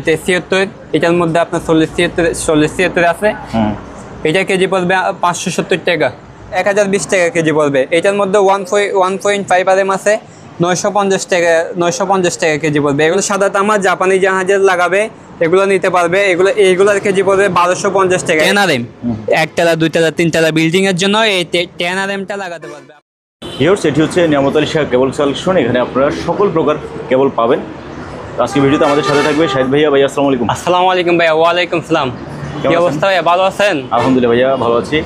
73, এটার মধ্যে আপনার 40-73 আছে। এটা কেজি পড়বে 570 টাকা, 1020 টাকা কেজি পড়বে। এটার মধ্যে 1.5 RM আছে, 950 টাকা কেজি পড়বে। এগুলো সাদা তামা জাপানি জাহাজের লাগাবে, এগুলো নিতে পারবে। এইগুলোর কেজি পড়বে 1250 টাকা। 10 RM, একতলা, দুইতলা, তিনতলা বিল্ডিং এর জন্য এই 10 RM-টা লাগাতে পারবে। ভিউয়ার্স, এটি হচ্ছে নিয়ামত আলী শাহ কেবল কালেকশন। এখানে আপনারা সকল প্রকার কেবল পাবেন। আজকে ভিডিওতে আমাদের সাথে থাকবে শাহিদ ভাইয়া। ভাইয়া আসসালামু আলাইকুম। আসসালামু আলাইকুম ভাইয়া। ওয়ালাইকুম সালাম। কি অবস্থা ভাইয়া, ভালো আছেন? আলহামদুলিল্লাহ ভাইয়া, ভালো আছি।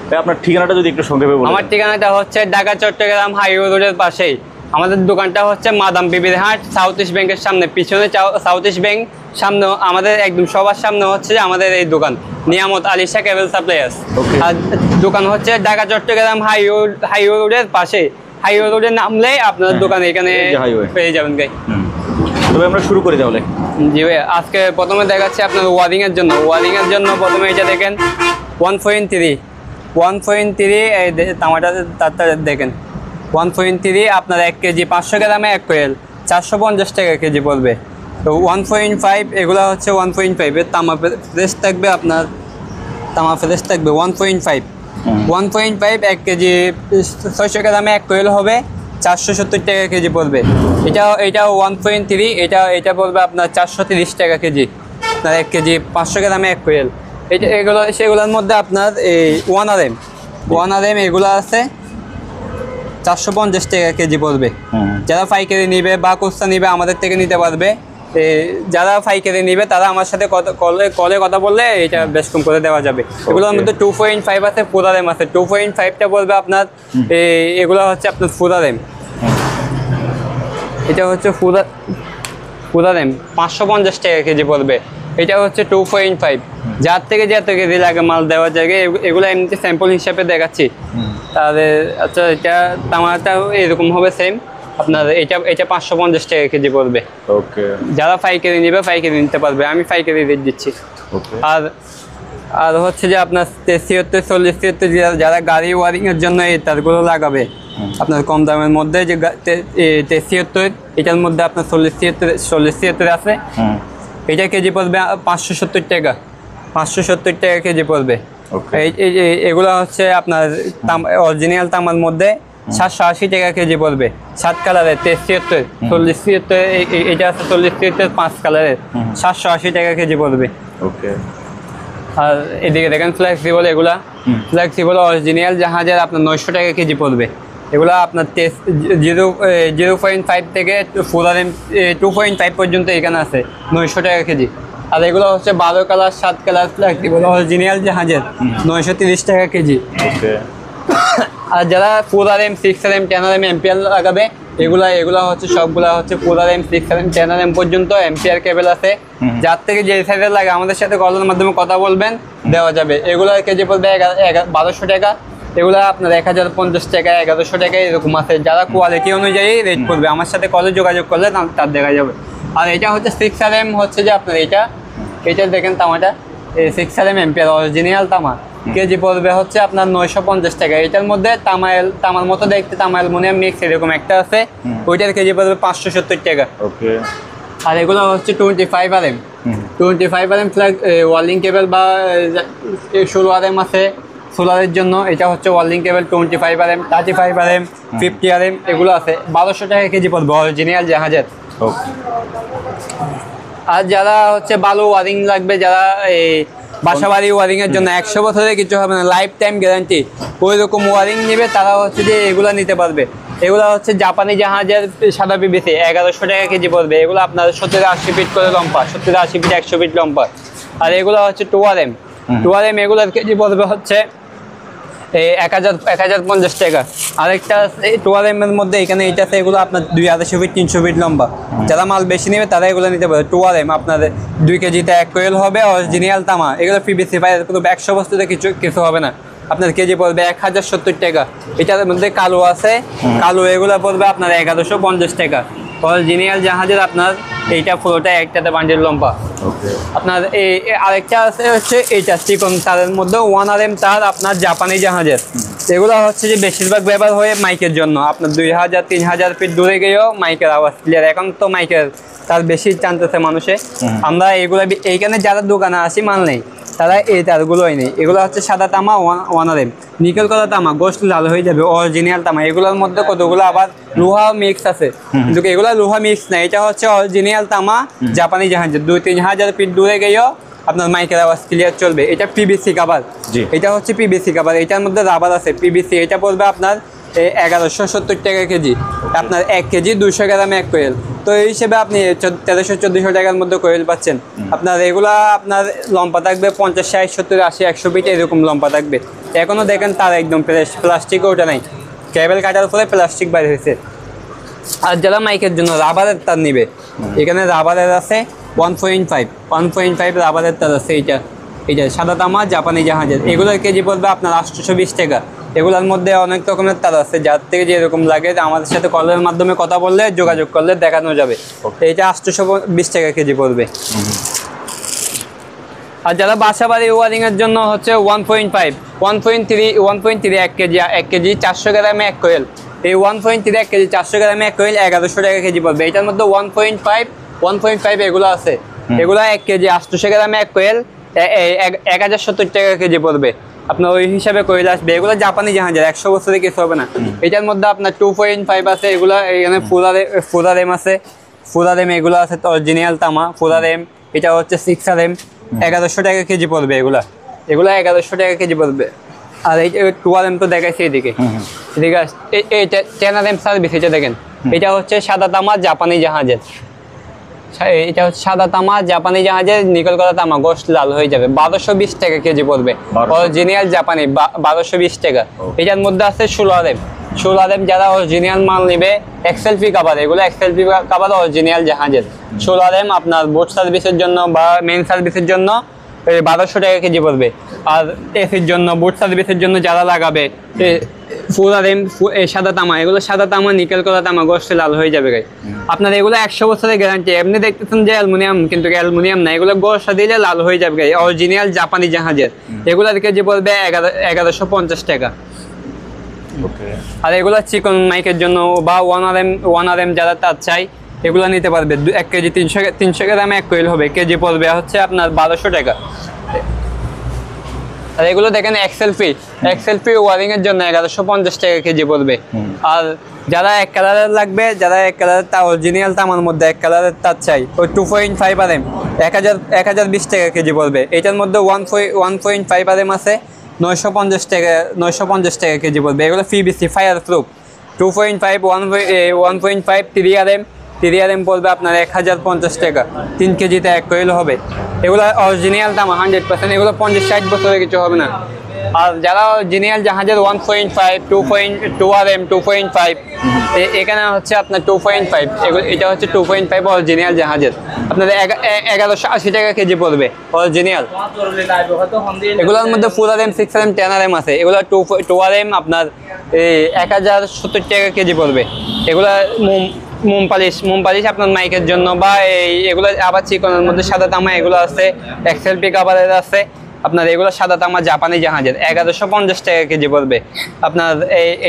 ভাই আপনার ঠিকানাটা যদি একটু সংক্ষেপে বলেন। আমার ঠিকানাটা হচ্ছে ঢাকা চট্টগ্রাম হাইওয়ে রোডের পাশেই। আমাদের দোকানটা হচ্ছে মাদাম বিবির হাট, সাউথ ইস্ট ব্যাংকের সামনে। পিছনে সাউথ ইস্ট ব্যাংক, সামনে আমাদের একদম সবার সামনে হচ্ছে আমাদের এই দোকান নিয়ামত আলী শাহ কেবল সাপ্লায়ার্স। আর দোকান হচ্ছে ঢাকা চট্টগ্রাম হাইওয়ে রোডের পাশে। হাইওয়ে রোডে নামলে আপনার দোকান এখানে পেয়ে যাবেন গাই। তবে আমরা শুরু করি তাহলে। জি ভাই, আজকে প্রথমে দেখাচ্ছি আপনার ওয়ারিং এর জন্য। প্রথমে এটা দেখেন 1.3 এই তামাটা তারটা দেখেন 1.3 আপনার 1 কেজি 500 গ্রামে 1 কোয়েল 450 টাকা কেজি পড়বে। তো 1.5 এগুলো হচ্ছে 1.5 এর তামা ফ্রেশ থাকবে, আপনার তামা ফ্রেশ থাকবে 1.5 1 কেজি 600 গ্রামে 1 কোয়েল হবে, 470 টাকা কেজি পড়বে। এটা 1.3, এটা পড়বে আপনার 430 টাকা কেজি। আপনার 1 কেজি 500 গ্রামে 1 কোয়েল। সেগুলোর মধ্যে আপনার এই 1 RM এগুলো আছে 450 টাকা কেজি পড়বে। যারা পাইকারি নিবে বা খুচরা নিবে আমাদের থেকে নিতে পারবে। যারা পাইকারি নিবে তারা আমার সাথে কলে কথা বললে এটা বেশ কম করে দেওয়া যাবে। এগুলোর মধ্যে 2.5 আছে, 4 RM আছে। 2.5টা বলবে আপনার এগুলো হচ্ছে আপনার 4 RM। এটা হচ্ছে 4 RM 550 টাকা কেজি পড়বে। এটা হচ্ছে 2.5। যার থেকে যত কেজি লাগে মাল দেওয়া জায়গায় এগুলো এমনিতে স্যাম্পল হিসাবে দেখাচ্ছি। তাহলে আচ্ছা, এটা তামাটা এরকম হবে সেম আপনার। এটা 550 টাকা কেজি পড়বে। ওকে, যারা পাইকারি নিবে পাইকারি নিতে পারবে, আমি পাইকারি রেট দিচ্ছি। আর হচ্ছে যে আপনার 73-40 যারা গাড়ি ওয়ারিং এর জন্য এই তারগুলো লাগাবে আপনার কম দামের মধ্যে, যে 73 এটার মধ্যে আপনার 40-73 আছে। এটা কেজি পড়বে 570 টাকা, 570 টাকা কেজি পড়বে। এগুলো হচ্ছে আপনার অরিজিনাল তামার মধ্যে 780 টাকা কেজি পড়বে। 7 কালারের 73-40-73, এটা আছে 40-73 5 কালারের 780 টাকা কেজি পড়বে। ওকে। আর এদিকে দেখেন ফ্লেক্সিবল, এগুলা ফ্লেক্সিবল অরিজিনাল জাহাজের আপনার 900 টাকা কেজি পড়বে। এগুলো আপনার 0.5 থেকে 4 RM 2.5 পর্যন্ত এখানে আছে 900 টাকা কেজি। আর এগুলো হচ্ছে 12 কালার 7 কালার ফ্লেক্সিবল অরিজিনাল জাহাজের 930 টাকা কেজি। আর যারা 4 RM 6 RM 10 RM এম্পিয়ার লাগাবে এগুলা হচ্ছে সবগুলা হচ্ছে 4 RM 6 RM 10 RM পর্যন্ত এম্পিয়ার কেবল আছে। যার থেকে যে সাইজের লাগে আমাদের সাথে কলের মাধ্যমে কথা বলবেন, দেওয়া যাবে। এগুলোর কেজি পড়বে 1200 টাকা। এগুলো আপনার 1050 টাকা 1100 টাকা এরকম আছে। যারা কোয়ালিটি অনুযায়ী রেট করবে, আমার সাথে কলে যোগাযোগ করলে তার দেখা যাবে। আর এটা হচ্ছে 6 RM, হচ্ছে যে আপনার এটা দেখেন তামাটা 6 RM এম্পিয়ার অরিজিনাল তামা, কেজি পড়বে হচ্ছে আপনার 950 টাকা। এটার মধ্যে তামার মতো দেখতে তামা অ্যালুমিনিয়াম মিক্স এরকম একটা আছে, ওইটার কেজি পড়বে 570 টাকা। ওকে। আর এগুলো হচ্ছে 25 RM 25 RM ওয়ার্লিং কেবল বা 16 RM আছে সোলারের জন্য। এটা হচ্ছে ওয়ার্লিং কেবল 25 RM 35 RM 50 RM এগুলো আছে। 1200 টাকা কেজি পড়বে অরিজিনাল জাহাজের। আর যারা হচ্ছে ভালো ওয়ারিং লাগবে, যারা এই বাসাবাড়ি ওয়ারিং এর জন্য 100 বছরের কিছু হবে না, লাইফ টাইম গ্যারান্টি, ওই রকম ওয়ারিং নেবে তারা হচ্ছে যে এগুলো নিতে পারবে। এগুলো হচ্ছে জাপানি জাহাজের সাদা পিভিসি 1100 টাকা কেজি পড়বে। এগুলো আপনার 70-80 ফিট করে লম্বা, 70-80 ফিট 100 ফিট লম্বা। আর এগুলো হচ্ছে 2 RM এগুলোর কেজি পড়বে হচ্ছে 1050 টাকা। আরেকটা 2 RM এর মধ্যে এখানে এইটা আছে, এগুলো আপনার 250 ফিট 300 ফিট লম্বা। যারা মাল বেশি নেবে তারা এগুলো নিতে পারে। 2 RM আপনার 2 কেজিতে 1 কোয়েল হবে অরিজিনাল তামা। এগুলো পিভিসি পাই, কোনো 100 বস্তুতে কিছু হবে না। আপনার কেজি পড়বে 1070 টাকা। এটার মধ্যে কালো আছে, কালো এগুলো পড়বে আপনার 1150 টাকা। অরিজিনাল জাহাজের আপনার এইটা পুরোটা একটাতে বান্ডিল লম্বা। ওকে আপনার এই আরেকটা আছে হচ্ছে এইটা চিকন তারের মধ্যে 1RM তার আপনার জাপানি জাহাজের। এগুলো হচ্ছে যে বেশিরভাগ ব্যবহার হয় মাইকের জন্য, আপনার 2000-3000 ফিট দূরে গিয়েও মাইকের আওয়াজ ক্লিয়ার। এখন তো মাইকের তার বেশি টানতেছে মানুষে। আমরা এগুলো এইখানে যারা দোকানে আসি মাল নেই, তারা এই তারগুলোই নেই। এগুলো হচ্ছে সাদা তামা 1RM, নিকেল করা তামা, গোস্ট লাল হয়ে যাবে, অরিজিনাল তামা। এগুলোর মধ্যে কতগুলো আবার লোহা মিক্স আছে, কিন্তু এগুলো লোহা মিক্স না, এটা হচ্ছে অরিজিনাল তামা জাপানি জাহাজের। 2-3000 ফিট দূরে গিয়েও আপনার মাইকের আওয়াজ ক্লিয়ার চলবে। এটা পিভিসি কাভার, এটা হচ্ছে পিভিসি কাভার, এটার মধ্যে রাবার আছে পিভিসি। এটা পড়বে আপনার 1170 টাকা কেজি। আপনার 1 কেজি 200 গ্রামে 1 কোয়েল। তো এই হিসেবে আপনি 1300-1400 টাকার মধ্যে কোয়েল পাচ্ছেন। আপনার এগুলা আপনার লম্বা থাকবে 50, 60, 70, 80, 100 ফিট এরকম লম্বা থাকবে। এখনো দেখেন তার একদম প্লাস্টিকও ওটা নাই, কেবল কাটার ফলে প্লাস্টিক বাইর হয়েছে। আর যারা মাইকের জন্য রাবারের তার নিবে, এখানে রাবারের আছে 1.5 রাবারের তার আছে। এইটা সাদা তামা জাপানি জাহাজের। এগুলোর কেজি পড়বে আপনার 820 টাকা। এগুলোর মধ্যে অনেক রকমের তার আছে, যার থেকে যেরকম লাগে আমাদের সাথে কলের মাধ্যমে কথা বললে, যোগাযোগ করলে দেখানো যাবে। এইটা 820 টাকা কেজি পড়বে। আর যারা বাসা বাড়ি ওয়ারিং এর জন্য হচ্ছে 1.5, 1.3 1 কেজি 400 গ্রামে 1 কোয়েল। এই 1.3 1 কেজি 400 গ্রামে 1 কোয়েল 1100 টাকা কেজি পড়বে। এটার মধ্যে 1.5 এগুলো আছে। এগুলো 1 কেজি 800 গ্রামে 1 কোয়েল 1070 টাকা কেজি পড়বে। আপনার ওই হিসাবে কোয়েল আসবে। এগুলো জাপানি জাহাজের, 100 বছরে কিছু হবে না। এটার মধ্যে আপনার 2.5 আছে। এগুলো এখানে ফুরারেম আছে, ফুরারেম এগুলো আছে অরিজিনাল তামা ফুরারেম। এটা হচ্ছে 6RM, 1100 টাকা কেজি পড়বে। এগুলো 1100 টাকা কেজি পড়বে। আর এই 2RM তো দেখাইছে এদিকে, এদিকে এইটা 10RM সার্ভিস। এটা দেখেন, এটা হচ্ছে সাদা তামা জাপানি জাহাজের। এটা হচ্ছে সাদা তামা জাপানি জাহাজের, নিকেল করা তামা, গোস্ট লাল হয়ে যাবে। 1220 টাকা কেজি পড়বে। অরিজিনাল জাপানি 1220 টাকা। এটার মধ্যে আছে 16RM। যারা অরিজিনাল মাল নিবে, এক্সএলপি কাভার, এগুলো এক্সএলপি কাভার অরিজিনাল জাহাজের। 16RM আপনার বোট সার্ভিসের জন্য বা মেন সার্ভিসের জন্য 1200 টাকা কেজি পড়বে। আর এসির জন্য, বোট সার্ভিসের জন্য যারা লাগাবে, ফুরারেম সাদা তামা, এগুলো সাদা তামা, নিকেল করা তামা, গোস্ট লাল হয়ে যাবে। আপনার এগুলো 100 বছরের গ্যারান্টি। এমনি দেখতেছেন যে অ্যালুমিনিয়াম, কিন্তু অ্যালুমিনিয়াম না, এগুলো গোস্ট দিলে লাল হয়ে যাবে। অরিজিনাল জাপানি জাহাজের। এগুলোর কেজি পড়বে 1150 টাকা। আর এগুলো চিকন মাইকের জন্য বা 1RM যারা তার চাই, এগুলো নিতে পারবে। 1 কেজি 300 গ্রামে 1 কোয়েল হবে, কেজি পড়বে হচ্ছে আপনার 1200 টাকা। আর এগুলো দেখেন এক্সএলপি ওয়ারিং এর জন্য 1150 টাকা কেজি পড়বে। আর যারা 1 কালারের লাগবে, যারা 1 কালারের তা অরিজিনাল তামার মধ্যে 1 কালারের তার চাই, ওই 2.5 RM 1020 টাকা কেজি পড়বে। এটার মধ্যে 1.5 RM আছে, 950 টাকা কেজি পড়বে। এগুলো পিভিসি ফায়ার প্রুফ। 2.5 1.5 3RM পড়বে আপনার 1050 টাকা। 3 কেজিতে 1 কোয়েল হবে। এগুলো অরিজিনাল দাম 100%। এগুলো 50-60 বছরে কিছু হবে না। আর যারা অরিজিনাল জাহাজের 1.5 2RM 2.5, এখানে হচ্ছে আপনার 2.5, এটা হচ্ছে 2.5 অরিজিনাল জাহাজের। আপনাদের 1180 টাকা কেজি পড়বে অরিজিনাল। এগুলোর মধ্যে 4RM 6RM 10RM আছে। এগুলো 2RM আপনার 1070 টাকা কেজি পড়বে। এগুলো মোম পালিশ আপনার মাইকের জন্য বা এগুলো আবার চিকনের মধ্যে সাদা তামা এগুলো আছে, এক্সএলপি কাভারের আছে। আপনার এগুলো সাদা তামা জাপানি জাহাজের 1150 টাকা কেজি পড়বে। আপনার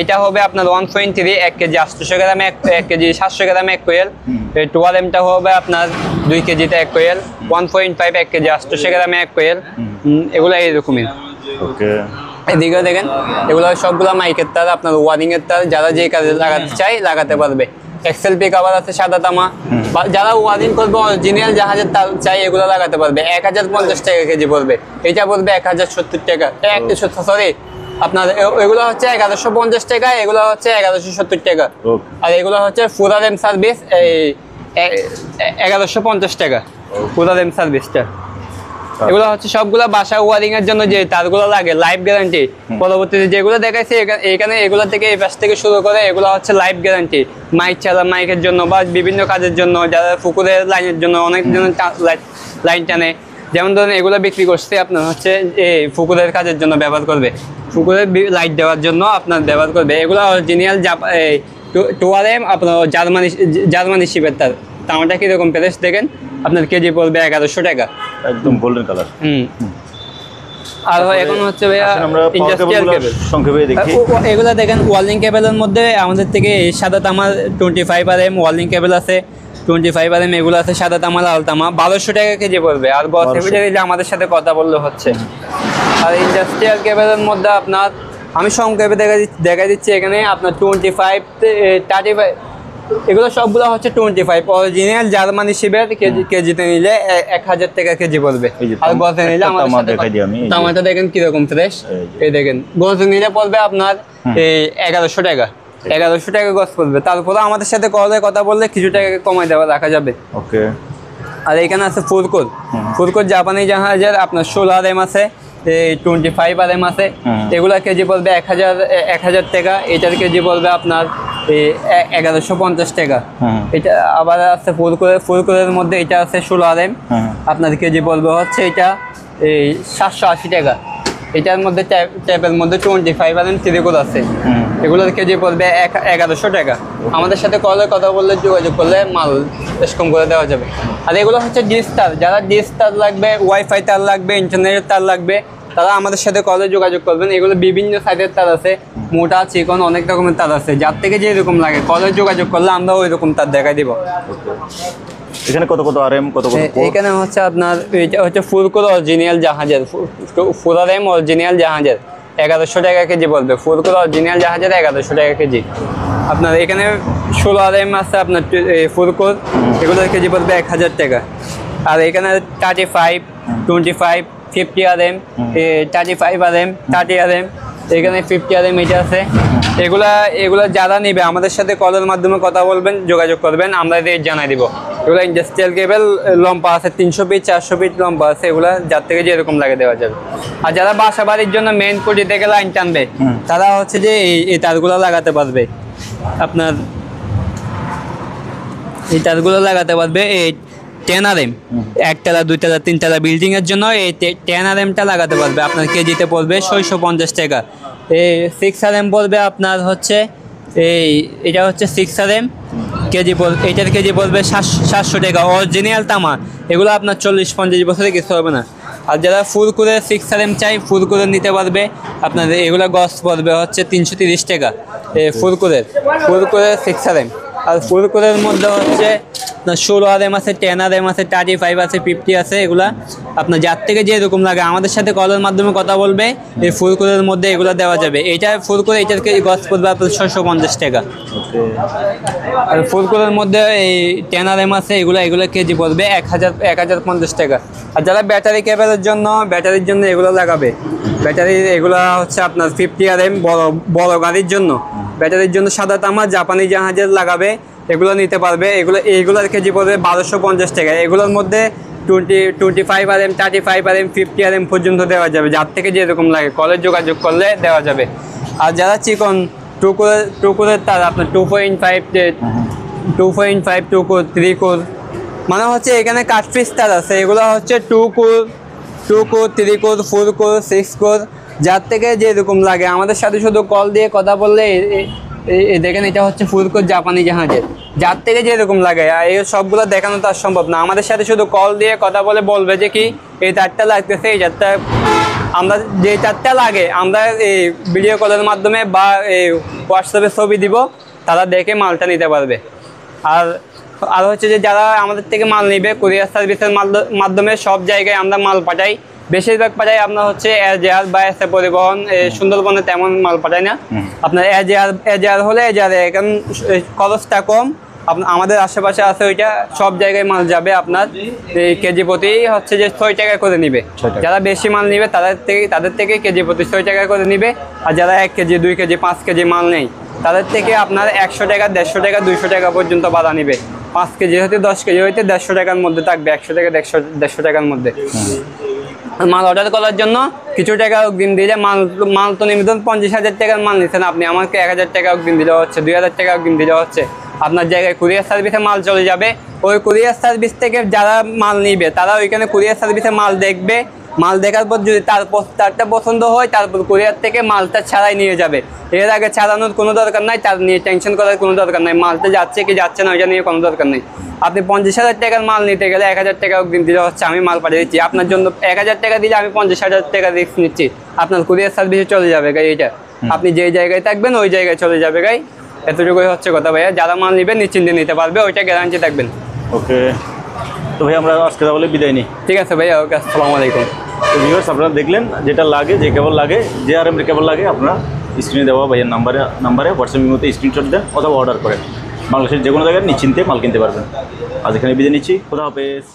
এটা হবে আপনার 1.3 1 কেজি 800 গ্রামে 1 কেজি 700 গ্রামে 1 কোয়েল। 2RMটা হবে আপনার 2 কেজিতে 1 কোয়েল। 1.5 1 কেজি 800 গ্রামে 1 কোয়েল। এগুলো এইরকমই। এদিকে দেখেন, এগুলো সবগুলো মাইকের তার, আপনার ওয়ারিং এর তার। যারা যে কাজে লাগাতে চাই লাগাতে পারবে। এক্সএলপি কাভার আছে সাদা তামা। যারা ওয়ারিং করবে অরিজিনাল জাহাজের তার চাই, এগুলো লাগাতে পারবে। 1050 টাকা কেজি পড়বে। এটা পড়বে 1070 টাকা। সরি, আপনার এগুলো হচ্ছে 1150 টাকা, এগুলো হচ্ছে 1170 টাকা। আর এগুলো হচ্ছে 4RM সার্ভিস, এই 1150 টাকা 4RM সার্ভিসটা। এগুলো হচ্ছে সবগুলো বাসা ওয়ারিং এর জন্য যে তারগুলো লাগে, লাইফ গ্যারান্টি। পরবর্তীতে যেগুলো দেখাইছে এখানে, এগুলো থেকে এই পাশ থেকে শুরু করে এগুলো হচ্ছে লাইফ গ্যারান্টি। মাইক ছাড়া, মাইকের জন্য বা বিভিন্ন কাজের জন্য, যারা পুকুরের লাইনের জন্য অনেক জন লাইন টানে, যেমন ধরুন এগুলো বিক্রি করছে আপনার হচ্ছে এই পুকুরের কাজের জন্য ব্যবহার করবে, পুকুরের লাইট দেওয়ার জন্য আপনার ব্যবহার করবে। এগুলো অরিজিনাল 2RM আপনার জার্মানি শিপের তার। তামাটা কীরকম প্রাইস দেখেন, আপনার কেজি পড়বে 1100 টাকা। একদম গোল্ডেন কালার। আর এখন হচ্ছে ভাইয়া আমরা ইন্ডাস্ট্রিয়াল কেবল সংক্ষেপে দেখি। এগুলো দেখেন ওয়ার্লিং কেবলের মধ্যে আমাদের থেকে এই সাদা তামার 25RM ওয়ার্লিং কেবল আছে, 25RM এগুলো আছে সাদা তামা লাল তামা, 1200 টাকা কেজি পড়বে। আর গস হেভিটা দিলে আমাদের সাথে কথা বললে হচ্ছে। আর ইন্ডাস্ট্রিয়াল কেবলের মধ্যে আপনার আমি সংক্ষেপে দেখা দিচ্ছি এখানে আপনার 25 35 এগুলো সবগুলো হচ্ছে 25 অরিজিনাল জার্মানি শিপের কেজিতে নিলে 1000 টাকা কেজি পড়বে। আর গজে নিলে আমাদের সাথে তামাটা দেখেন কিরকম ফ্রেশ, এই দেখেন গজে নিলে পড়বে আপনার এই 1100 টাকা, 1100 টাকা গজ পড়বে। তারপরে আমাদের সাথে কলে কথা বললে কিছু টাকা কমাই দেওয়া রাখা যাবে। ওকে। আর এখানে আছে ফুরকোর জাপানি জাহাজের আপনার 16RM আছে, 25RM আছে, এগুলা কেজি পড়বে 1000 টাকা। এটার কেজি পড়বে আপনার 1150 টাকা। এটা আবার আছে ফুরকোরের মধ্যে এটা আছে 16RM, আপনার কেজি পড়বে হচ্ছে এটা এই 780 টাকা। এটার মধ্যে ট্যাপের মধ্যে 25RM সিরিকোর আছে, এগুলোর কেজি পড়বে 1100 টাকা। আমাদের সাথে কলে কথা বললে যোগাযোগ করলে মাল বেশ কম করে দেওয়া যাবে। আর এগুলো হচ্ছে ডিশ তার, যারা ডিশ তার লাগবে, ওয়াইফাই তার লাগবে, ইন্টারনেটের তার লাগবে, তারা আমাদের সাথে কলে যোগাযোগ করবেন। এগুলো বিভিন্ন সাইজের তার আছে, মোটা চিকন অনেক রকমের তার আছে, যার থেকে যেরকম লাগে কলে যোগাযোগ করলে আমরা ওই রকম তার দেখাই দিব। এখানে কত RM কত এখানে হচ্ছে আপনার এটা হচ্ছে ফুরকোর অরিজিনাল জাহাজের, ফুরারেম অরিজিনাল জাহাজের 1100 টাকা কেজি পড়বে। ফুরকোর অরিজিনাল জাহাজের 1100 টাকা কেজি। আপনার এখানে 16RM আছে আপনার ফুরকোর, এগুলোর কেজি পড়বে 1000 টাকা। আর এখানে 35, 25, 50RM, 35RM, 30RM, এখানে 50RM এটা আছে। এগুলা যারা নেবে আমাদের সাথে কলের মাধ্যমে কথা বলবেন, যোগাযোগ করবেন, আমরা রেট জানাই দিব। এগুলো ইন্ডাস্ট্রিয়াল কেবল লম্বা আছে 300 ফিট 400 ফিট লম্বা আছে, এগুলা যার থেকে যেরকম লাগে দেওয়া যাবে। আর যারা বাসা বাড়ির জন্য মেইন কোটি থেকে লাইন টানবে তারা হচ্ছে যে এই তারগুলো লাগাতে পারবে। আপনার এই তারগুলো লাগাতে পারবে এই 10RM, 1 তলা 2 তলা 3 তলা বিল্ডিং এর জন্য এই 10RMটা লাগাতে পারবে। আপনার কেজিতে পড়বে 650 টাকা। এই 6RM পড়বে আপনার হচ্ছে এটা হচ্ছে 6RM কেজি পড়বে, এটার কেজি পড়বে 700 টাকা। অরিজিনাল তামা, এগুলো আপনার 40-50 বছরে কিছু হবে না। আর যারা ফুরকুরে 6RM চাই, ফুরকুরে নিতে পারবে। আপনার এগুলো গস পড়বে হচ্ছে 330 টাকা ফুরকুরে 6RM। আর ফুরকুরের মধ্যে হচ্ছে আপনার 16RM আছে, 10RM আছে, 35 আছে, 50 আছে, এগুলা আপনার যার থেকে যেরকম লাগে আমাদের সাথে কলের মাধ্যমে কথা বলবে, এই ফুরকুরের মধ্যে এগুলো দেওয়া যাবে। এইটা ফুরকুরে এটার গস পড়বে আপনার 650 টাকা। আর ফুরকুরের মধ্যে এই 10RM আছে, এগুলো কেজি পড়বে 1050 টাকা। আর যারা ব্যাটারি কেবলের জন্য ব্যাটারির জন্য এগুলো লাগাবে, এগুলো হচ্ছে আপনার 50RM বড় গাড়ির জন্য, ব্যাটারির জন্য সাদা তামা জাপানি জাহাজের লাগাবে, এগুলো নিতে পারবে। এইগুলোর কেজি পড়বে 1250 টাকা। এগুলোর মধ্যে 25RM, 35RM, 50RM পর্যন্ত দেওয়া যাবে, যার থেকে যেরকম লাগে কলেজ যোগাযোগ করলে দেওয়া যাবে। আর যারা চিকন টুকুরের তার আপনার 2.5, 2 কোর, 3 কোর, মানে হচ্ছে এখানে কাঠপিস তার আছে, এগুলো হচ্ছে 2 কোর, 3 কোর, 4 কোর, 6 কোর, যার থেকে যেরকম লাগে আমাদের সাথে শুধু কল দিয়ে কথা বললে দেখেন এটা হচ্ছে ফুরকোর জাপানি জাহাজের, যার থেকে যেরকম লাগে। এই সবগুলো দেখানো তো আর সম্ভব না। আমাদের সাথে শুধু কল দিয়ে কথা বলে বলবে যে কি এই তারটা লাগতেছে, এই তারটা আমরা যে তারটা লাগে আমরা এই ভিডিও কলের মাধ্যমে বা এই হোয়াটসঅ্যাপে ছবি দিব, তারা দেখে মালটা নিতে পারবে। আর হচ্ছে যে যারা আমাদের থেকে মাল নিবে কুরিয়ার সার্ভিসের মাধ্যমে সব জায়গায় আমরা মাল পাঠাই, বেশিরভাগ পাঠাই আপনার হচ্ছে এজেআর বা এসএ পরিবহন। সুন্দরবনে তেমন মাল পাঠাই না, আপনার এজেআর হলে এজেআরে এখন খরচটা কম, আমাদের আশেপাশে আছে ওইটা, সব জায়গায় মাল যাবে। আপনার এই কেজি প্রতি হচ্ছে যে 6 টাকা করে নিবে। যারা বেশি মাল নিবে তাদের থেকে কেজি প্রতি 6 টাকা করে নিবে। আর যারা 1 কেজি 2 কেজি 5 কেজি মাল নেই তাদের থেকে আপনার 100 টাকা 150 টাকা 200 টাকা পর্যন্ত বাধা নিবে। 5 কেজি হইতে 10 কেজি হইতে 150 টাকার মধ্যে থাকবে, 100 টাকা 150 টাকার মধ্যে। মাল অর্ডার করার জন্য কিছু টাকা অগ্রিম দিলে মাল তো নিবেদন 50,000 টাকার মাল নিচ্ছেন আপনি, আমাকে 1000 টাকা অগ্রিম দিলে হচ্ছে, 2000 টাকা অগ্রিম দিলে হচ্ছে, আপনার জায়গায় কুরিয়ার সার্ভিসে মাল চলে যাবে। ওই কুরিয়ার সার্ভিস থেকে যারা মাল নিবে তারা ওইখানে কুরিয়ার সার্ভিসে মাল দেখবে, মাল দেখার পর যদি তারটা পছন্দ হয় তারপর কুরিয়ার থেকে মালটা ছাড়াই নিয়ে যাবে। এর আগে ছাড়ানোর কোনো দরকার নাই, তার নিয়ে টেনশন করার কোনো দরকার নাই। মালটা যাচ্ছে কি যাচ্ছে না ওইটা নিয়ে কোনো দরকার নেই। আপনি 50,000 টাকার মাল নিতে গেলে 1,000 টাকা অগ্রিম দিলে হচ্ছে আমি মাল পাঠিয়ে দিচ্ছি আপনার জন্য। 1,000 টাকা দিলে আমি 50,000 টাকা রিস্ক নিচ্ছি, আপনার কুরিয়ার সার্ভিসে চলে যাবে গাই। এটা আপনি যেই জায়গায় থাকবেন ওই জায়গায় চলে যাবে গাই। এতটুকুই হচ্ছে কথা ভাইয়া। যারা মাল নেবেন নিশ্চিন্তে নিতে পারবে, ওইটা গ্যারান্টি থাকবেন। ওকে, তো ভাই আমরা আজকে তাহলে বিদায় নিই। ঠিক আছে ভাইয়া, ওকে, আসসালামু আলাইকুম। তো ভিউয়ার্স, আপনারা দেখলেন যেটা লাগে, যে কেবল লাগে, যে আর এম কেবল লাগে, আপনারা স্ক্রিনে দেওয়া ভাইয়ের নাম্বারে হোয়াটসঅ্যাপের মধ্যে স্ক্রিনশট দেন অথবা অর্ডার করেন। বাংলাদেশের যে কোনো জায়গায় নিশ্চিন্তে মাল কিনতে পারবেন। আজ এখানে বিদায় নিচ্ছি, খোদা হাফেজ।